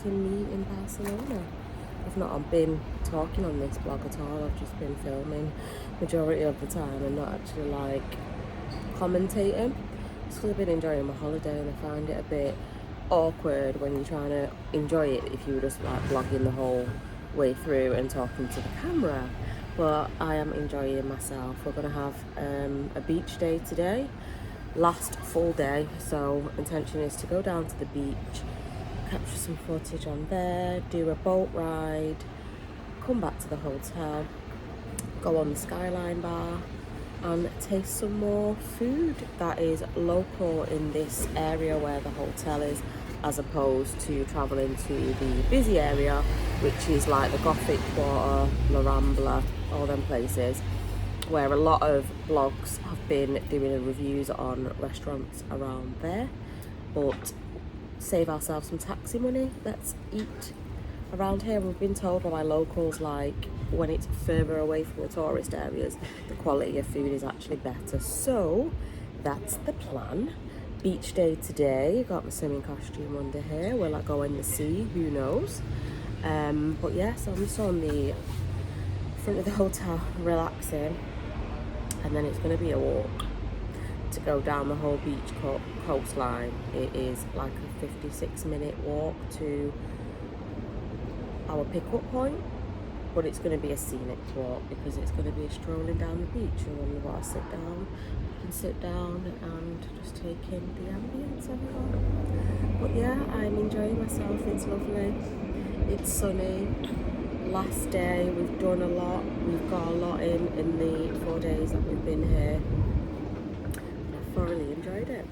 to me in Barcelona. I've not been talking on this blog at all. I've just been filming majority of the time and not actually like commentating. It's because I've been enjoying my holiday and I find it a bit awkward when you're trying to enjoy it if you were just like vlogging the whole way through and talking to the camera. But I am enjoying myself. We're going to have a beach day today, last full day, so intention is to go down to the beach, capture some footage on there, do a boat ride, come back to the hotel, go on the Skyline bar and taste some more food that is local in this area where the hotel is, as opposed to travelling to the busy area, which is like the Gothic Quarter, La Rambla, all them places, where a lot of blogs have been doing reviews on restaurants around there. But save ourselves some taxi money, let's eat around here. We've been told by locals, like, when it's further away from the tourist areas, the quality of food is actually better. So that's the plan. Beach day today. Got my swimming costume under here. Will I go in the sea? Who knows? But yeah, so I'm just on the front of the hotel relaxing, and then it's going to be a walk to go down the whole beach coastline. It is like a 56-minute walk to our pickup point, but it's going to be a scenic walk because it's going to be a strolling down the beach, and when you want to sit down, you can sit down and just take in the ambience of it all. But yeah, I'm enjoying myself. It's lovely, it's sunny. Last day, we've done a lot, we've got a lot in the 4 days that we've been here, and I thoroughly enjoyed it.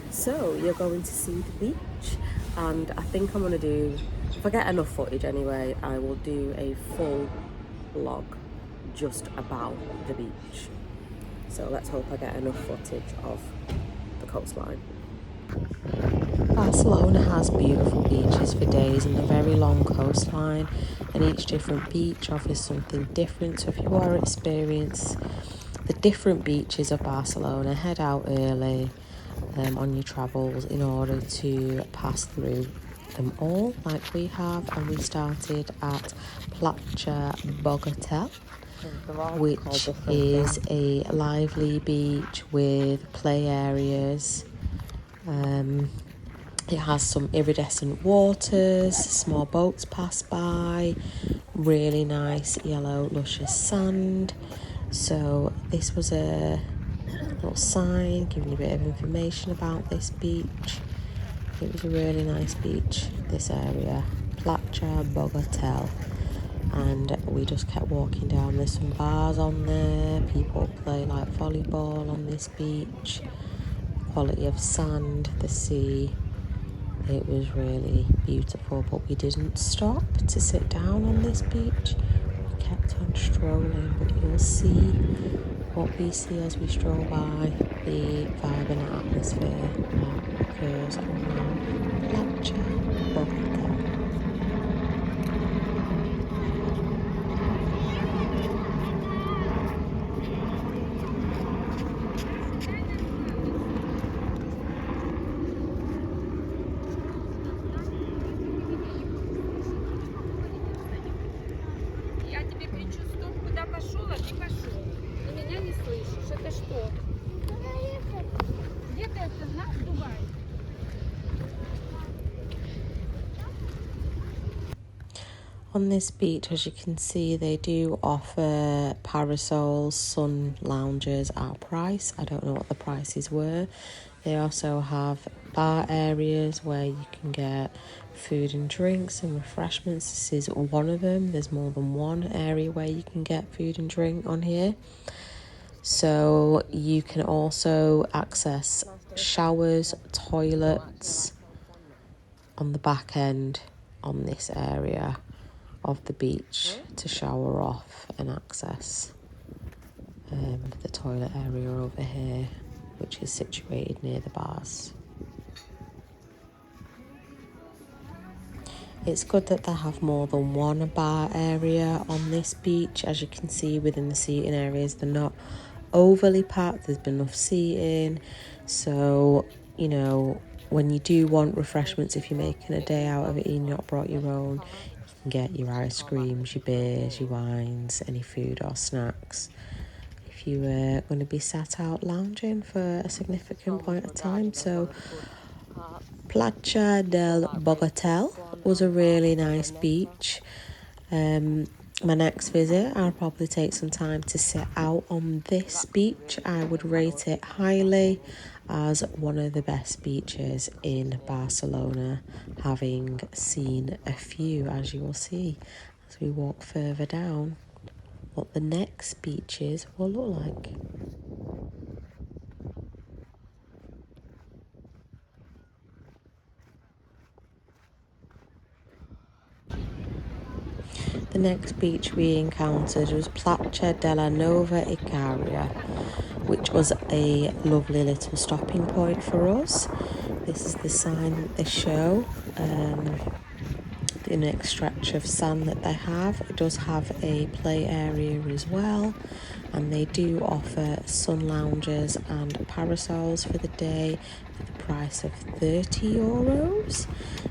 So you're going to see the beach, and I think I'm going to do, if I get enough footage anyway, I will do a full vlog just about the beach. So let's hope I get enough footage of the coastline. Barcelona has beautiful beaches for days and a very long coastline, and each different beach offers something different. So if you want to experience the different beaches of Barcelona, head out early on your travels in order to pass through them all like we have. And we started at Playa de Bogatell, which is a lively beach with play areas. It has some iridescent waters, small boats pass by, really nice yellow luscious sand. So this was a little sign giving you a bit of information about this beach. It was a really nice beach, this area, Playa de Bogatell. And we just kept walking down. There's some bars on there, people play like volleyball on this beach. Quality of sand, the sea, it was really beautiful. But we didn't stop to sit down on this beach, we kept on strolling. But you'll see what we see as we stroll by, the vibe and atmosphere that occurs around Playa de Bogatell. On this beach, as you can see, they do offer parasols, sun loungers at a price. I don't know what the prices were. They also have bar areas where you can get food and drinks and refreshments. This is one of them. There's more than one area where you can get food and drink on here. So you can also access showers, toilets on the back end on this area of the beach to shower off and access the toilet area over here, which is situated near the bars. It's good that they have more than one bar area on this beach. As you can see within the seating areas, they're not overly packed. There's been enough seating, so you know, when you do want refreshments, if you're making a day out of it and you've not brought your own, you can get your ice creams, your beers, your wines, any food or snacks. If you were going to be sat out lounging for a significant point of time. So Playa de Bogatell was a really nice beach. My next visit, I'll probably take some time to sit out on this beach. I would rate it highly as one of the best beaches in Barcelona, having seen a few, as you will see as we walk further down, what the next beaches will look like. The next beach we encountered was Playa de la Nova Icaria, which was a lovely little stopping point for us. This is the sign that they show, the next stretch of sand that they have. It does have a play area as well, and they do offer sun lounges and parasols for the day for the price of €30.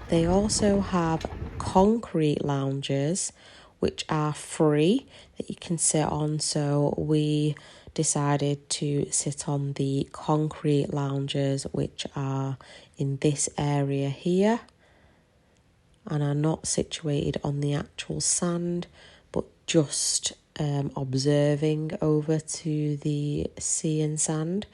They also have concrete lounges which are free that you can sit on, so we decided to sit on the concrete lounges which are in this area here and are not situated on the actual sand but just observing over to the sea and sand,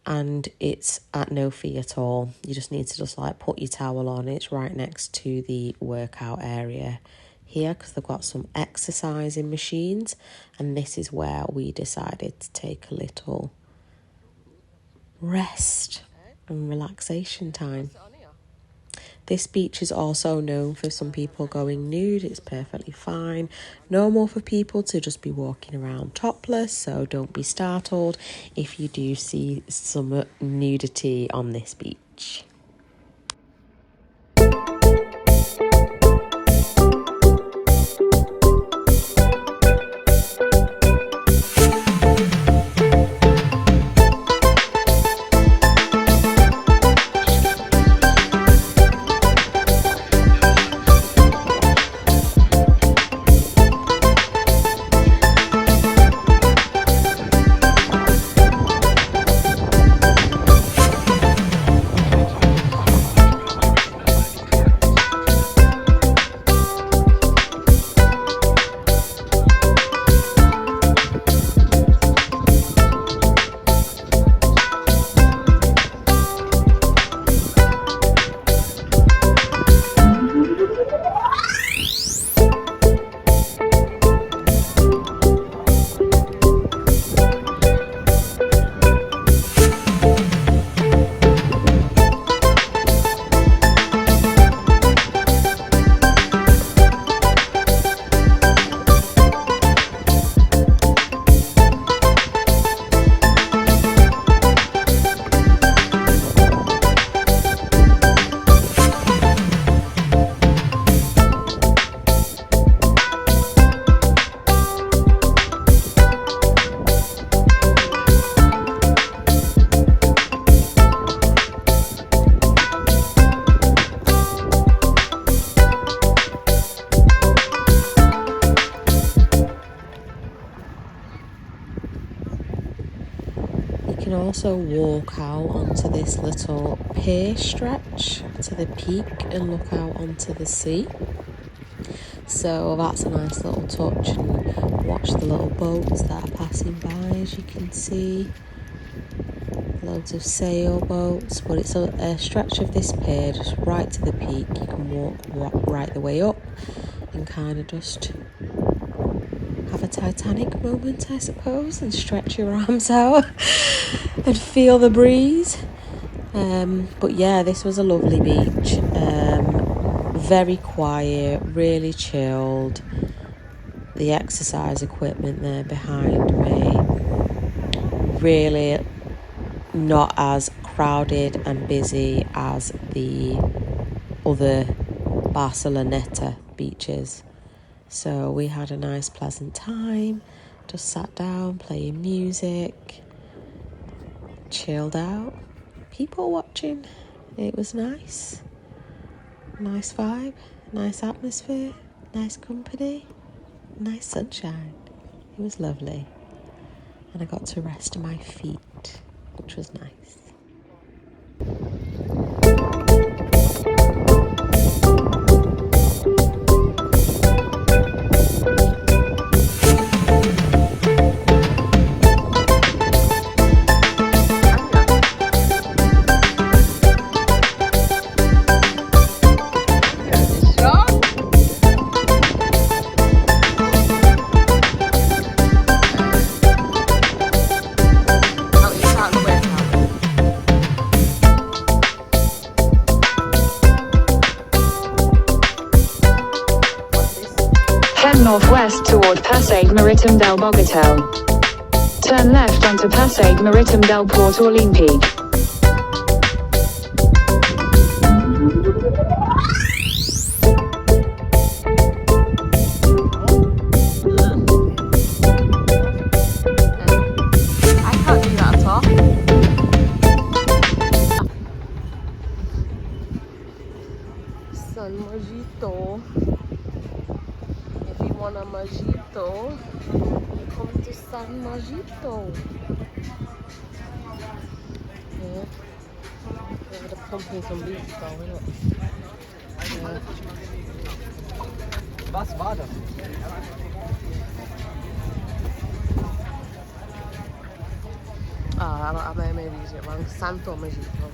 and it's at no fee at all. You just need to just like put your towel on. It's right next to the workout area here because they've got some exercising machines, and this is where we decided to take a little rest and relaxation time. This beach is also known for some people going nude. It's perfectly fine. Normal for people to just be walking around topless, so don't be startled if you do see some nudity on this beach. You can also walk out onto this little pier stretch to the peak and look out onto the sea. So that's a nice little touch, and watch the little boats that are passing by, as you can see. Loads of sailboats, but it's a stretch of this pier just right to the peak. You can walk right the way up and kind of just have a Titanic moment, I suppose, and stretch your arms out and feel the breeze. But yeah, this was a lovely beach. Very quiet, really chilled. The exercise equipment there behind me, really not as crowded and busy as the other Barceloneta beaches. So we had a nice pleasant time, just sat down playing music, chilled out, people watching, it was nice. Nice vibe, nice atmosphere, nice company, nice sunshine. It was lovely. And I got to rest my feet, which was nice. Northwest toward Passeig Marítim del Bogatell. Turn left onto Passeig Marítim del Port Olympique. I can't do that at all. Sun mojito. If you want a mojito, you come to San Mojito. Yeah. Yeah, they're pumping some beats though, isn't it? Yeah. Was war das? I may be using it wrong. Santo Mojito.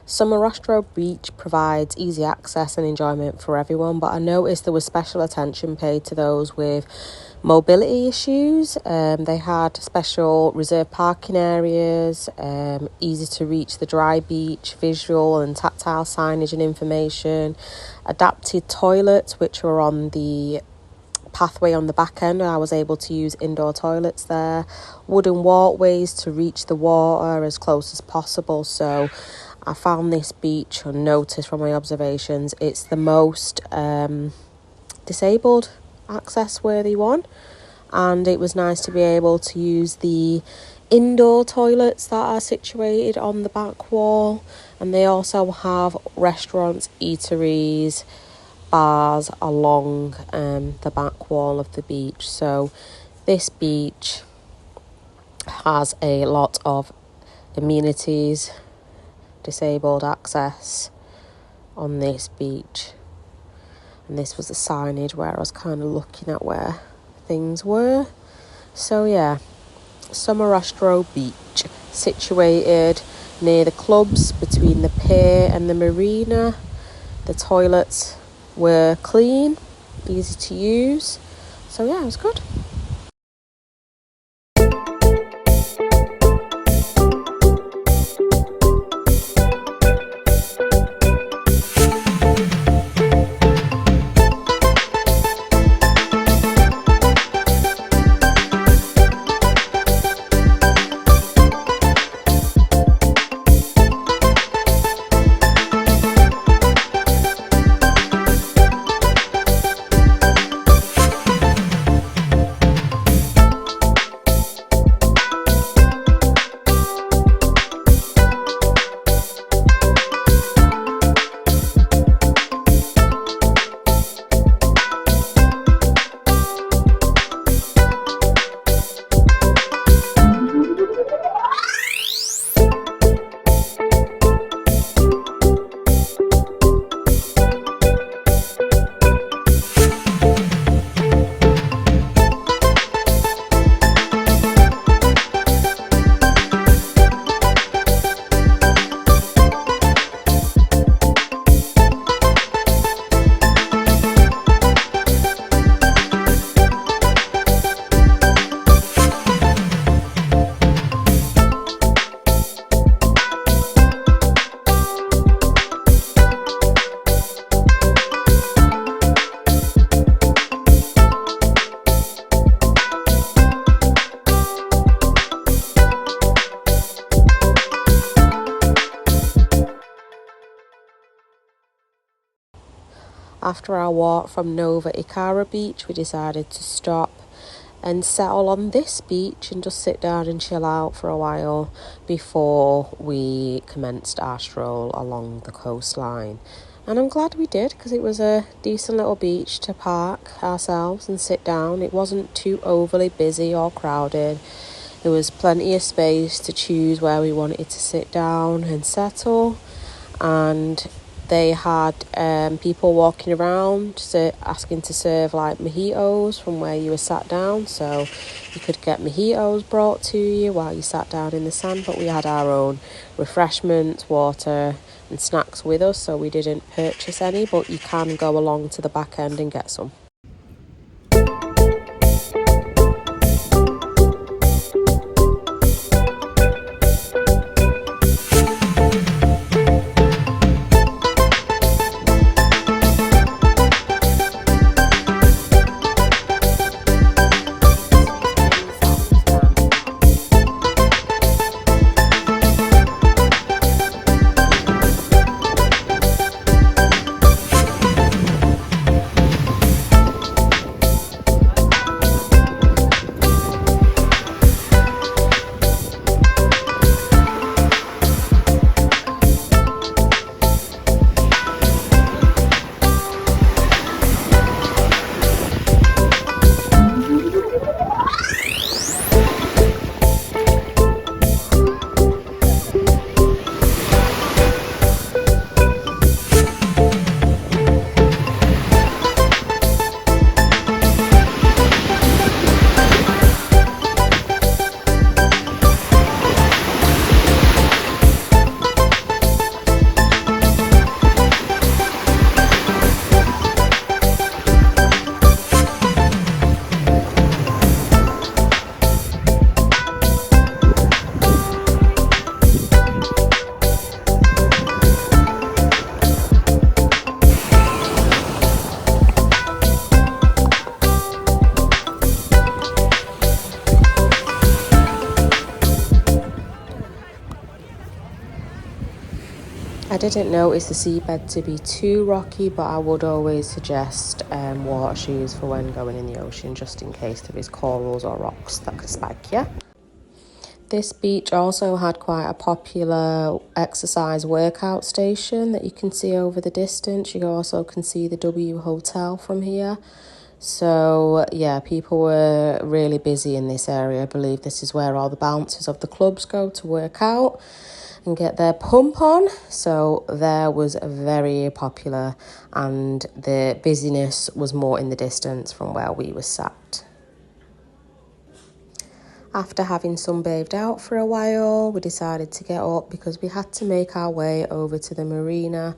Somorrostro Beach provides easy access and enjoyment for everyone, but I noticed there was special attention paid to those with mobility issues. They had special reserved parking areas, easy to reach the dry beach, visual and tactile signage and information, adapted toilets which were on the pathway on the back end. I was able to use indoor toilets there, wooden walkways to reach the water as close as possible. So I found this beach, and noticed from my observations, it's the most disabled access worthy one, and it was nice to be able to use the indoor toilets that are situated on the back wall, and they also have restaurants, eateries, bars along the back wall of the beach. So this beach has a lot of amenities, disabled access on this beach, and this was the signage where I was kind of looking at where things were. So yeah, Somorrostro Beach, situated near the clubs between the pier and the marina. The toilets were clean, easy to use, so yeah, it was good. after our walk from Nova Icaria Beach, we decided to stop and settle on this beach and just sit down and chill out for a while before we commenced our stroll along the coastline. And I'm glad we did, because it was a decent little beach to park ourselves and sit down. It wasn't too overly busy or crowded. There was plenty of space to choose where we wanted to sit down and settle. And they had people walking around asking to serve like mojitos from where you were sat down. So you could get mojitos brought to you while you sat down in the sand. But we had our own refreshments, water and snacks with us, so we didn't purchase any. But you can go along to the back end and get some. I didn't notice the seabed to be too rocky, but I would always suggest water shoes for when going in the ocean, just in case there is corals or rocks that could spike you. This beach also had quite a popular exercise workout station that you can see over the distance. You also can see the W Hotel from here. So yeah, people were really busy in this area. I believe this is where all the bouncers of the clubs go to work out and get their pump on. So there was very popular, and the busyness was more in the distance from where we were sat. After having sunbathed out for a while, we decided to get up because we had to make our way over to the Marina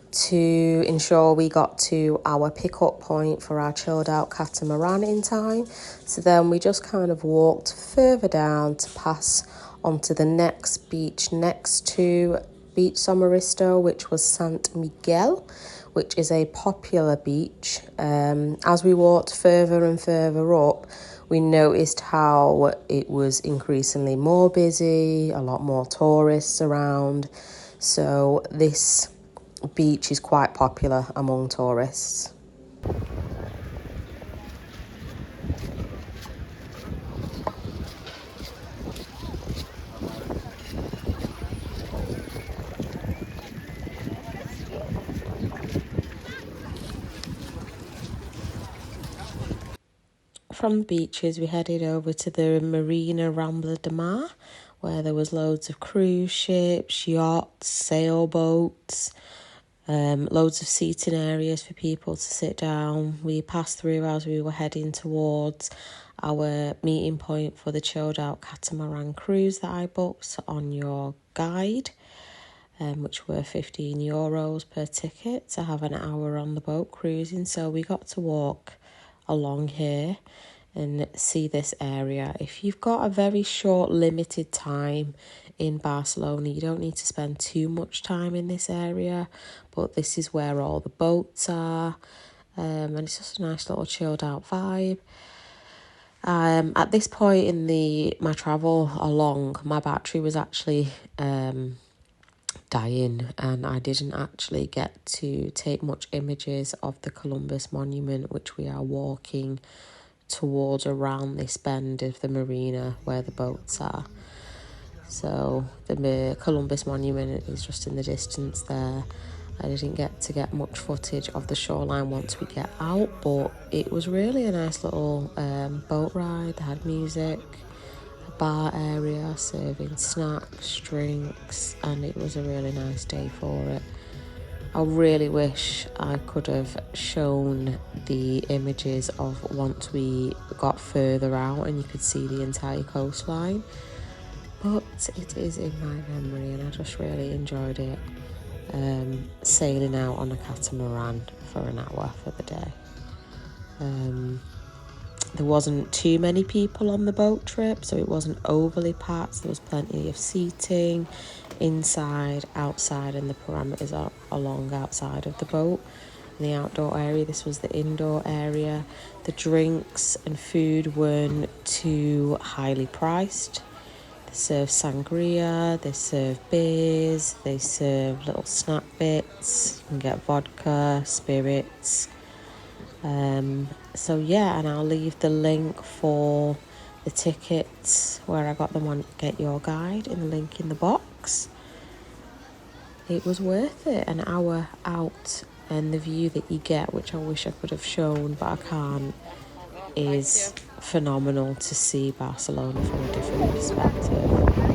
to ensure we got to our pickup point for our chilled out catamaran in time. So then we just kind of walked further down to pass onto the next beach next to Beach Somorrostro, which was Sant Miquel, which is a popular beach. As we walked further and further up, we noticed how it was increasingly more busy, a lot more tourists around. So this beach is quite popular among tourists. From the beaches, we headed over to the Marina Rambla de Mar, where there was loads of cruise ships, yachts, sailboats, loads of seating areas for people to sit down. We passed through as we were heading towards our meeting point for the chilled out catamaran cruise that I booked on your guide, which were €15 per ticket to have an hour on the boat cruising. So we got to walk along here and see this area. If you've got a very short, limited time in Barcelona, you don't need to spend too much time in this area, but this is where all the boats are, and it's just a nice little chilled out vibe. At this point in my travel along, my battery was actually dying, and I didn't actually get to take much images of the Columbus Monument, which we are walking towards around this bend of the marina where the boats are. So the Columbus Monument is just in the distance there. I didn't get to get much footage of the shoreline once we get out, but it was really a nice little boat ride. They had music, a bar area serving snacks, drinks, and it was a really nice day for it. I really wish I could have shown the images of once we got further out and you could see the entire coastline, but it is in my memory and I just really enjoyed it. Sailing out on a catamaran for an hour for the day. There wasn't too many people on the boat trip, so it wasn't overly packed. There was plenty of seating inside, outside, and the parameters are along outside of the boat. In the outdoor area, this was the indoor area. The drinks and food weren't too highly priced. They serve sangria, they serve beers, they serve little snack bits. You can get vodka, spirits. So yeah, and I'll leave the link for the tickets where I got them on Get Your Guide in the link in the box. It was worth it, an hour out, and the view that you get, which I wish I could have shown but I can't, is phenomenal to see Barcelona from a different perspective.